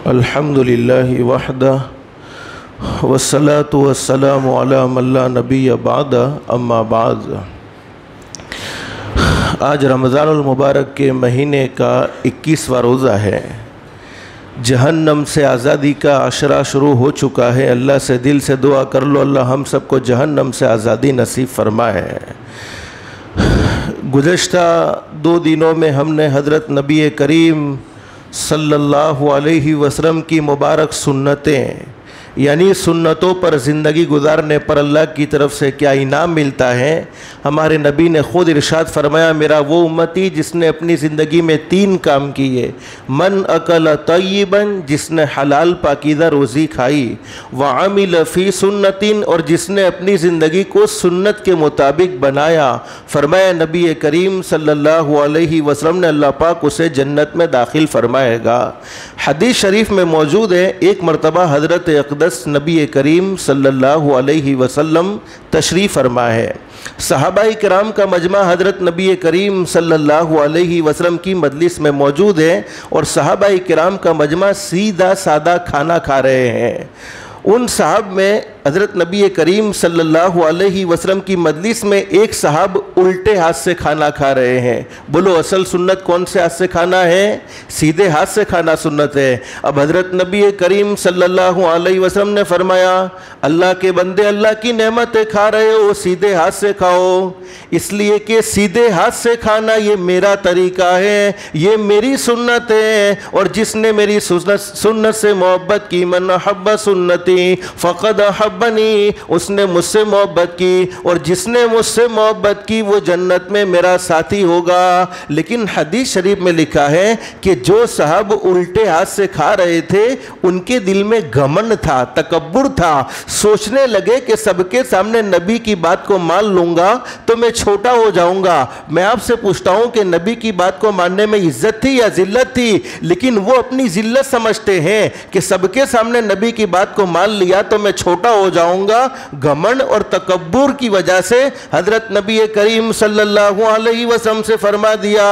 الحمدللہ وحدہ والصلاة والسلام علی من لا نبی بعد اما بعد۔ آج رمضان المبارک کے مہینے کا 21واں روزہ ہے۔ جہنم سے آزادی کا عشرہ شروع ہو چکا ہے۔ اللہ سے دل سے دعا کر لو، اللہ ہم سب کو جہنم سے آزادی نصیب فرمائے۔ گزشتہ 2 دنوں میں ہم نے حضرت نبی کریم صلی اللہ علیہ وسلم کی مبارک سنتیں، یعنی سنتوں پر زندگی گزارنے پر اللہ کی طرف سے کیا انعام ملتا ہے، ہمارے نبی نے خود ارشاد فرمایا، میرا وہ امتی جس نے اپنی زندگی میں 3 کام کیے، من اکل طیبا، جس نے حلال پاکیزہ روزی کھائی، وعمل فی سنتین، اور جس نے اپنی زندگی کو سنت کے مطابق بنایا۔ فرمایا نبی کریم صلی اللہ علیہ وسلم نے، اللہ پاک اسے جنت میں داخل فرمائے گا۔ حدیث شریف میں موجود ہے، ایک مرتبہ حضرت اقدس نبی کریم صلی اللہ علیہ وسلم تشریف فرما ہے۔ صحابہ کرام کا مجمع حضرت نبی کریم صلی اللہ علیہ وسلم کی مجلس میں موجود ہے، اور صحابہ کرام کا مجمع سیدھا سادہ کھانا کھا رہے ہیں۔ ان صحاب میں حضرت نبی کریم صلی اللہ علیہ وسلم کی مجلس میں ایک صحاب الٹے ہاتھ سے کھانا کھا رہے ہیں۔ بولو اصل سنت کون سے ہاتھ سے کھانا ہے؟ سیدھے ہاتھ سے کھانا سنت ہے۔ اب حضرت نبی کریم صلی اللہ علیہ وسلم نے فرمایا، اللہ کے بندے، اللہ کی نعمتیں کھا رہے ہو، سیدھے ہاتھ سے کھاؤ، اس لیے کہ سیدھے ہاتھ سے کھانا یہ میرا طریقہ ہے، یہ میری سنت ہے، اور جس نے میری سنت سے محبت کی، من احب سنتی فقد احبنی، اس نے مجھ سے محبت کی، اور جس نے مجھ سے محبت کی وہ جنت میں میرا ساتھی ہوگا۔ لیکن حدیث شریف میں لکھا ہے کہ جو صاحب الٹے ہاتھ سے کھا رہے تھے ان کے دل میں گھمنڈ تھا، تکبر تھا، سوچنے لگے کہ سب کے سامنے نبی کی بات کو مان لوں گا تو میں چھوٹا ہو جاؤں گا۔ میں آپ سے پوچھتا ہوں کہ نبی کی بات کو ماننے میں عزت تھی یا ذلت تھی؟ لیکن وہ اپنی ذلت سمجھتے ہیں کہ سب کے سامنے نبی کی بات کو مان لیا تو میں چھوٹا ہو جاؤں گا۔ گھمنڈ اور تکبر کی وجہ سے حضرت نبی کریم صلی اللہ علیہ وسلم سے فرما دیا،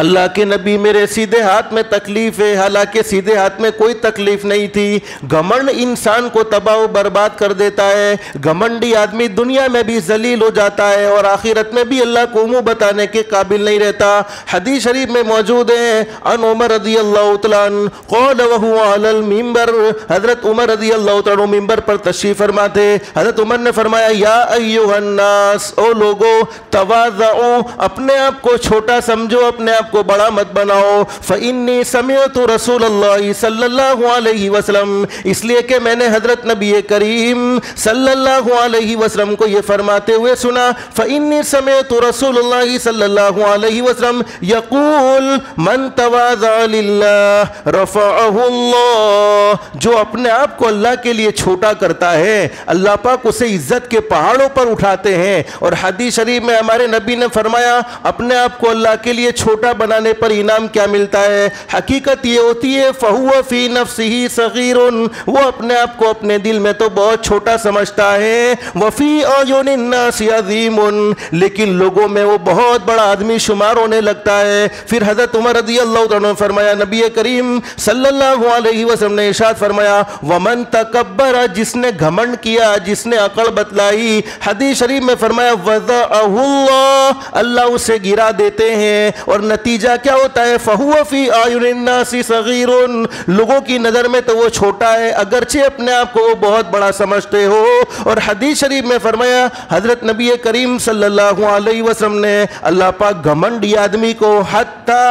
اللہ کے نبی میرے سیدھے ہاتھ میں تکلیف ہے، حالانکہ سیدھے ہاتھ میں کوئی تکلیف نہیں تھی۔ گھمنڈ انسان کو تباہ و برباد کر دیتا ہے۔ گھمنڈی آدمی دنیا میں بھی ذلیل ہو جاتا ہے اور آخرت میں بھی اللہ کو منہ بتانے کے قابل نہیں رہتا۔ حدیث شریف میں موجود ہے، ان عمر رضی اللہ تعالیٰ عنہ قال وهو علی المنبر، حضرت عمر رضی اللہ تعالیٰ عنہ ممبر پر تشریف فرما تھے۔ حضرت عمر نے فرمایا، یا ایھا الناس، او لوگو، تواضعوا، اپنے آپ کو چھوٹا سمجھو، اپنے آپ کو بڑا مت بناؤ، فإنی سمعت رسول اللہ صلی اللہ علیہ وسلم، اس لیے کہ میں نے حضرت نبی کریم صلی اللہ علیہ وسلم کو یہ فرماتے ہوئے سنا، فإنی سمعت رسول اللہ صلی اللہ علیہ وسلم یقول من تواضع للہ رفعہ اللہ، جو اپنے آپ کو اللہ کے لیے چھوٹا کرتا ہے اللہ پاک اسے عزت کے پہاڑوں پر اٹھاتے ہیں۔ اور حدیث شریف میں ہمارے نبی نے فرمایا، اپنے آپ کو اللہ کے لیے چھوٹا بنانے پر انعام کیا ملتا ہے؟ حقیقت یہ ہوتی ہے، فَهُوَ فِي نَفْسِهِ صَغِيرٌ، وہ اپنے آپ کو اپنے دل میں تو بہت چھوٹا سمجھتا ہے، وَفِي أَعْيُنِ النَّاسِ عَظِيمٌ، لیکن لوگوں میں وہ بہت بڑا آدمی شمار ہونے لگتا ہے۔ پھر حضرت عمر رضی اللہ عنہ نے فرمایا، نبی کریم صلی اللہ علیہ وسلم نے ارشاد فرمایا، وَمَن تَكَبَّرَ، جس نے گھمنڈ کیا، جس نے عقل بتلائی، حدیث شریف میں فرمایا، وَضَعَهُ اللَّهُ، اللہ اسے گرا دیتے ہیں، اور نتیجہ کیا ہوتا ہے؟ فَهُوَ فِي أَعْيُنِ النَّاسِ صَغِيرٌ، لوگوں کی نظر میں تو وہ چھوٹا ہے، اگرچہ اپنے آپ کو وہ بہت بڑا سمجھتے ہو۔ اور حدیث شریف میں فرمایا حضرت نبی کریم صلی اللہ علیہ وسلم نے، اللہ پاک گھمنڈی آدمی کو حَتَّى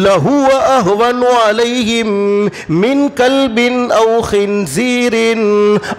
لَهُوَ أَهْوَنُ عَلَيْهِمْ مِنْ كَلْبٍ أَوْ خِنْزِيرٍ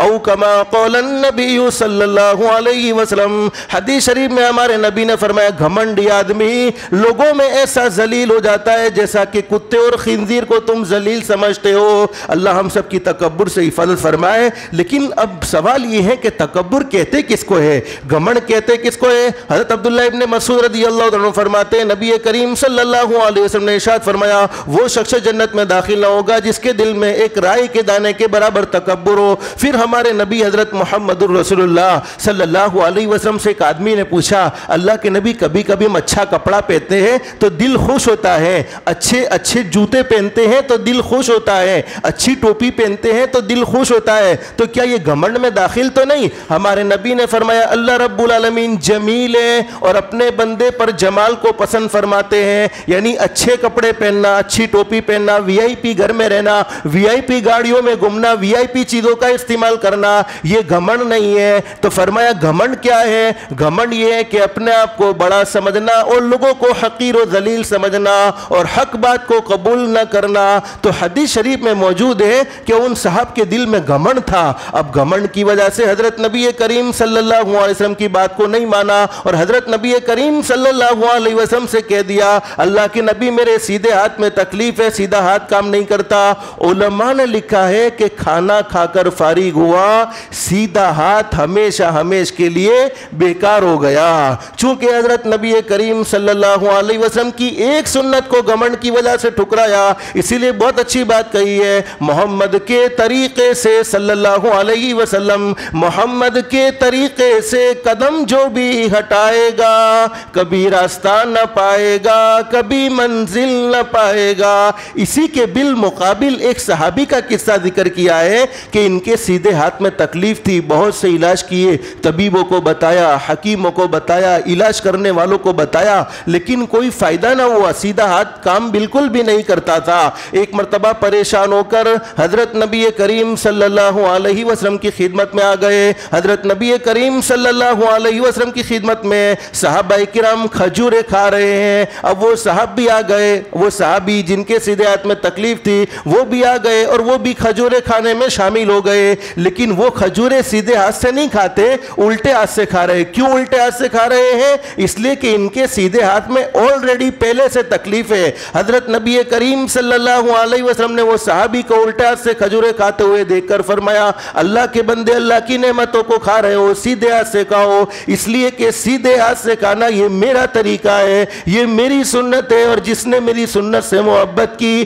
أَوْ كَمَا قَالَ النَّبِيُّ صلی اللہ علیہ وسلم، حدیث شریف میں ہمارے نبی نے فرمایا، گھمنڈی آدمی لوگوں میں ایسا ذلیل ہو جاتا ہے جیسا کہ کتے اور خنزیر کو تم ذلیل سمجھتے ہو۔ اللہ ہم سب کی تکبر سے حفاظت فرمائے۔ لیکن اب سوال یہ ہے کہ تکبر کہتے کس کو ہے، گھمنڈ کہتے کس کو ہے؟ حضرت عبداللہ ابن مسعود رضی اللہ عنہ فرماتے ہیں، نبی کریم صلی اللہ علیہ وسلم نے ارشاد فرمایا، وہ شخص جنت میں داخل نہ ہوگا جس کے دل میں ایک رائے کے دانے کے برابر تکبر ہو۔ پھر ہمارے نبی حضرت محمد رسول اللہ صلی اللہ علیہ وسلم سے ایک آدمی نے پوچھا، اللہ کے نبی کبھی کبھی ہم اچھا کپڑا پہنتے ہیں تو دل خوش خوش ہوتا ہے، اچھے اچھے جوتے پہنتے ہیں تو دل خوش ہوتا ہے، اچھی ٹوپی پہنتے ہیں تو دل خوش ہوتا ہے، تو کیا یہ گھمنڈ میں داخل تو نہیں؟ ہمارے نبی نے فرمایا اللہ رب العالمین جمیل ہے اور اپنے بندے پر جمال کو پسند فرماتے ہیں، یعنی اچھے کپڑے پہننا، اچھی ٹوپی پہننا، وی آئی پی گھر میں رہنا، وی آئی پی گاڑیوں میں گھومنا، وی آئی پی چیزوں کا استعمال کرنا، یہ گھمنڈ نہیں ہے۔ تو فرمایا گھمنڈ کیا ہے؟ گھمنڈ یہ ہے کہ اپنے آپ کو بڑا سمجھنا اور لوگوں کو حقیر و ذلیل سمجھنا اور حق بات کو قبول نہ کرنا۔ تو حدیث شریف میں موجود ہے کہ ان صحاب کے دل میں گھمنڈ تھا، اب گھمنڈ کی وجہ سے حضرت نبی کریم صلی اللہ علیہ وسلم کی بات کو نہیں مانا اور حضرت نبی کریم صلی اللہ علیہ وسلم سے کہہ دیا اللہ کے نبی میرے سیدھے ہاتھ میں تکلیف ہے، سیدھا ہاتھ کام نہیں کرتا۔ علماء نے لکھا ہے کہ کھانا کھا کر فارغ ہوا، سیدھا ہاتھ ہمیشہ ہمیشہ کے لیے بیکار ہو گیا، چونکہ حضرت نبی کریم صلی اللہ علیہ وسلم کی ایک سنت کو گھمنڈ کی وجہ سے ٹھکرایا۔ اسی لیے بہت اچھی بات کہی ہے، محمد کے طریقے سے صلی اللہ علیہ وسلم، محمد کے طریقے سے قدم جو بھی ہٹائے گا کبھی راستہ نہ پائے گا، کبھی منزل نہ پائے گا۔ اسی کے بالمقابل ایک صحابی کا قصہ ذکر کیا ہے کہ ان کے سیدھے ہاتھ میں تکلیف تھی، بہت سے علاج کیے، طبیبوں کو بتایا، حکیموں کو بتایا، علاج کرنے والوں کو بتایا، لیکن کوئی فائدہ نہ ہوا، سیدھا ہاتھ کام بالکل بھی نہیں کرتا تھا۔ ایک مرتبہ پریشان ہو کر حضرت نبی کریم صلی اللہ علیہ وسلم کی خدمت میں آ گئے۔ حضرت نبی کریم صلی اللہ علیہ وسلم کی خدمت میں صحابہ کرام کھجوریں کھا رہے ہیں، اب وہ صحابی بھی آ گئے، وہ صحابی جن کے سیدھے ہاتھ میں تکلیف تھی وہ بھی آ گئے اور وہ بھی کھجوریں کھانے میں شامل ہو گئے، لیکن وہ کھجوریں سیدھے ہاتھ سے نہیں کھاتے، الٹے ہاتھ سے کھا رہے۔ کیوں الٹے ہاتھ سے کھا رہے ہیں؟ اس لیے کہ ان کے سیدھے ہاتھ میں آلریڈی پہلے سے تکلیف ہے۔ حضرت نبی کریم صلی اللہ علیہ وسلم نے وہ صحابی کو الٹے ہاتھ سے کھجوریں کھاتے ہوئے دیکھ کر فرمایا اللہ کے بندے اللہ کی نعمتوں کو کھا رہے ہو، سیدھے ہاتھ سے کھاؤ، اس لیے کہ سیدھے ہاتھ سے کھانا یہ میرا طریقہ ہے، یہ میری سنت ہے، اور جس نے میری سنت سے محبت کی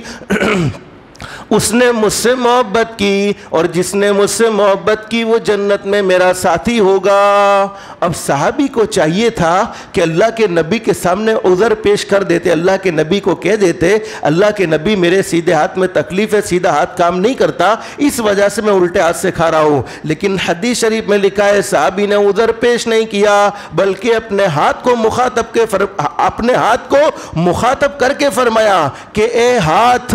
اس نے مجھ سے محبت کی، اور جس نے مجھ سے محبت کی وہ جنت میں میرا ساتھی ہوگا۔ اب صحابی کو چاہیے تھا کہ اللہ کے نبی کے سامنے عذر پیش کر دیتے، اللہ کے نبی کو کہہ دیتے اللہ کے نبی میرے سیدھے ہاتھ میں تکلیف ہے، سیدھا ہاتھ کام نہیں کرتا، اس وجہ سے میں الٹے ہاتھ سے کھا رہا ہوں، لیکن حدیث شریف میں لکھا ہے صحابی نے عذر پیش نہیں کیا، بلکہ اپنے ہاتھ کو مخاطب کر کے فرمایا کہ اے ہاتھ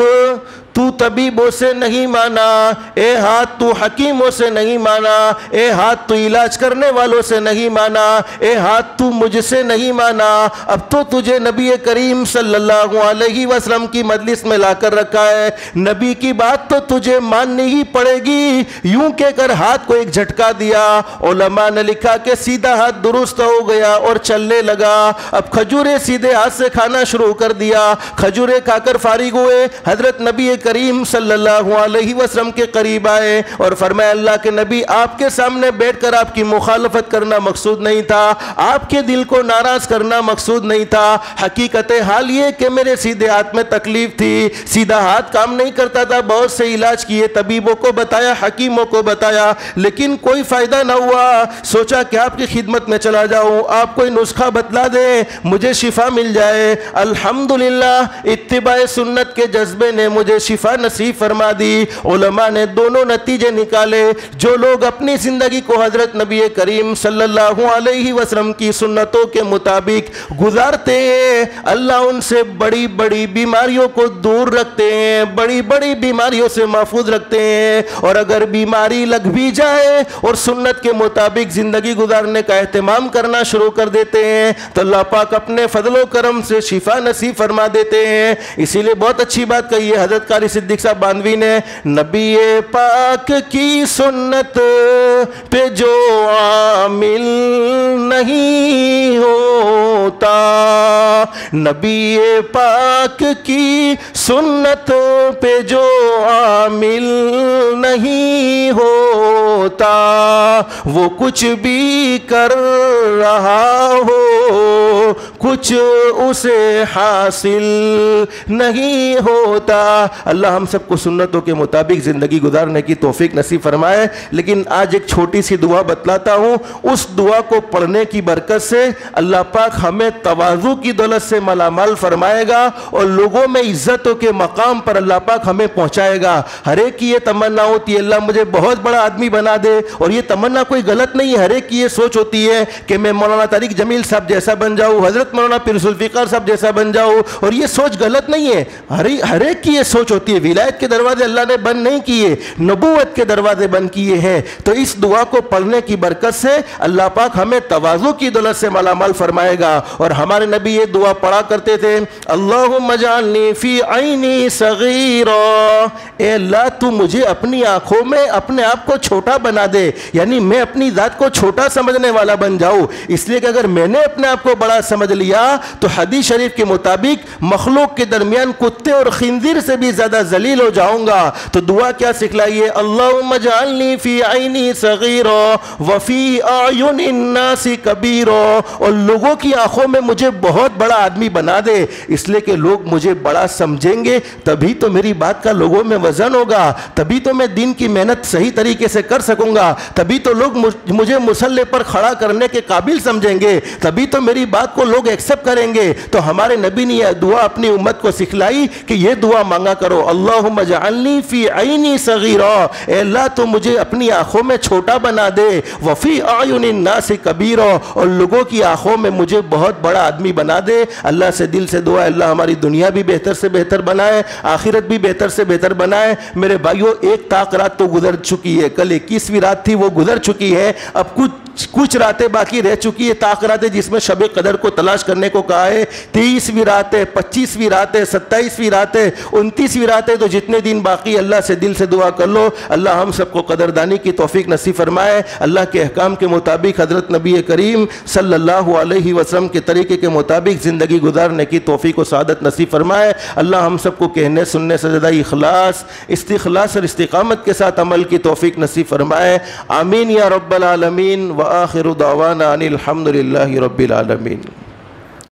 تو طبیبوں سے نہیں مانا، اے ہاتھ تو حکیموں سے نہیں مانا، اے ہاتھ تو علاج کرنے والوں سے نہیں مانا، اے ہاتھ تو مجھ سے نہیں مانا، اب تو تجھے نبی کریم صلی اللہ علیہ وسلم کی مجلس میں لا کر رکھا ہے، نبی کی بات تو تجھے ماننی ہی پڑے گی۔ یوں کہہ کر ہاتھ کو ایک جھٹکا دیا، علماء نے لکھا کہ سیدھا ہاتھ درست ہو گیا اور چلنے لگا۔ اب کھجوریں سیدھے ہاتھ سے کھانا شروع کر دیا، کھجوریں کھا کر فارغ ہوئے، حضرت نبی کریم صلی اللہ علیہ وسلم کے قریب آئے اور فرمایا اللہ کے نبی آپ کے سامنے بیٹھ کر آپ کی مخالفت کرنا مقصود نہیں تھا، آپ کے دل کو ناراض کرنا مقصود نہیں تھا، حقیقت حال یہ کہ میرے سیدھے ہاتھ میں تکلیف تھی، سیدھا ہاتھ کام نہیں کرتا تھا، بہت سے علاج کیے، طبیبوں کو بتایا، حکیموں کو بتایا، لیکن کوئی فائدہ نہ ہوا، سوچا کہ آپ کی خدمت میں چلا جاؤں، آپ کوئی نسخہ بتلا دیں، مجھے شفا مل جائے۔ الحمدللہ اتباع سنت کے جذبے نے مجھے شفا نصیب فرما دی۔ علماء نے دونوں نتیجے نکالے، جو لوگ اپنی زندگی کو حضرت نبی کریم صلی اللہ علیہ وسلم کی سنتوں کے مطابق گزارتے ہیں اللہ ان سے بڑی بڑی بیماریوں کو دور رکھتے ہیں، بڑی بڑی بیماریوں سے محفوظ رکھتے ہیں، اور اگر بیماری لگ بھی جائے اور سنت کے مطابق زندگی گزارنے کا اہتمام کرنا شروع کر دیتے ہیں تو اللہ پاک اپنے فضل و کرم سے شفا نصیب فرما دیتے ہیں۔ اسی لیے بہت اچھی بات کہی ہے حضرت قاری صدیق صاحب باندوی نے، نبی پاک کی سنت پہ جو عامل نہیں ہوتا، نبی پاک کی سنت پہ جو عامل نہیں ہوتا، وہ کچھ بھی کر رہا ہو کچھ اسے حاصل نہیں ہوتا۔ اللہ ہم سب کو سنتوں کے مطابق زندگی گزارنے کی توفیق نصیب فرمائے۔ لیکن آج ایک چھوٹی سی دعا بتلاتا ہوں، اس دعا کو پڑھنے کی برکت سے اللہ پاک ہمیں تواضع کی دولت سے مالا مال فرمائے گا اور لوگوں میں عزتوں کے مقام پر اللہ پاک ہمیں پہنچائے گا۔ ہر ایک کی یہ تمنا ہوتی ہے اللہ مجھے بہت بڑا آدمی بنا دے، اور یہ تمنا کوئی غلط نہیں ہے، ہر ایک کی یہ سوچ ہوتی ہے کہ میں مولانا طارق جمیل صاحب جیسا بن جاؤں، حضرت مولانا پیر ذوالفقار صاحب جیسا بن جاؤں، اور یہ سوچ غلط نہیں ہے، ہر ایک کی یہ سوچ ہوتی ہے۔ ولایت کے دروازے اللہ نے بند نہیں کیے، نبوت کے دروازے بند کیے ہیں۔ تو اس دعا کو پڑھنے کی برکت سے اللہ پاک ہمیں تواضع کی دولت سے مالا مال فرمائے گا۔ اور ہمارے نبی یہ دعا پڑھا کرتے تھے، اللہم اجعلنی فی عینی صغیرا، اے اللہ تو مجھے اپنی آنکھوں میں اپنے آپ کو چھوٹا بنا دے، یعنی میں اپنی ذات کو چھوٹا سمجھنے والا بن جاؤں۔ اس لیے کہ اگر میں نے اپنے آپ کو بڑا سمجھ لیا تو حدیث شریف کے مطابق مخلوق کے درمیان کتے اور خنزیر سے بھی زیادہ ذلیل ہو جاؤں گا۔ تو دعا کیا سکھلائیے، اللہم اجعلنی فی عینی صغیرا وفی اعین الناس کبیرا، اور لوگوں کی آنکھوں میں مجھے بہت بڑا آدمی بنا دے، اس لیے کہ لوگ مجھے بڑا سمجھیں گے، تبھی تو میری بات کا لوگوں میں وزن ہوگا، تبھی تو میں دین کی محنت صحیح طریقے سے کر سکوں گا، تبھی تو لوگ مجھے مصلی پر کھڑا کرنے کے قابل سمجھیں گے، تبھی تو میری بات کو لوگ ایکسپٹ کریں گے۔ تو ہمارے نبی نے یہ دعا اپنی امت کو سکھلائی کہ یہ دعا مانگا کرو، اللہم اجعلنی فی عینی صغیرا، اے اللہ تو مجھے اپنی آنکھوں میں چھوٹا بنا دے، وفی اعین الناس کبیرا، اور لوگوں کی آنکھوں میں مجھے بہت بڑا آدمی بنا دے۔ اللہ سے دل سے دعا ہے اللہ ہماری دنیا بھی بہتر سے بہتر بنائے، آخرت بھی بہتر سے بہتر بنائے۔ میرے بھائیوں ایک طاق رات تو گزر چکی ہے، کل 21ویں رات تھی وہ گزر چکی ہے، اب کچھ راتیں باقی رہ چکی ہے، طاق راتیں جس میں شب قدر کو تلاش کرنے کو کہا ہے، 23ویں رات ہے، 25ویں رات ہے، 27ویں رات ہے، 29ویں رات ہے، تو جتنے دن باقی اللہ سے دل سے دعا کر لو اللہ ہم سب کو قدردانی کی توفیق نصیب فرمائے، اللہ کے احکام کے مطابق حضرت نبی کریم صلی اللہ علیہ وسلم کے طریقے کے مطابق زندگی گزارنے کی توفیق و سعادت نصیب فرمائے، اللہ ہم سب کو کہنے سننے سے زیادہ اخلاص، استخلاص اور استقامت کے ساتھ عمل کی توفیق نصیب فرمائے، آمین یا رب العالمین، وآخر دعوانا ان الحمد للہ رب العالمین۔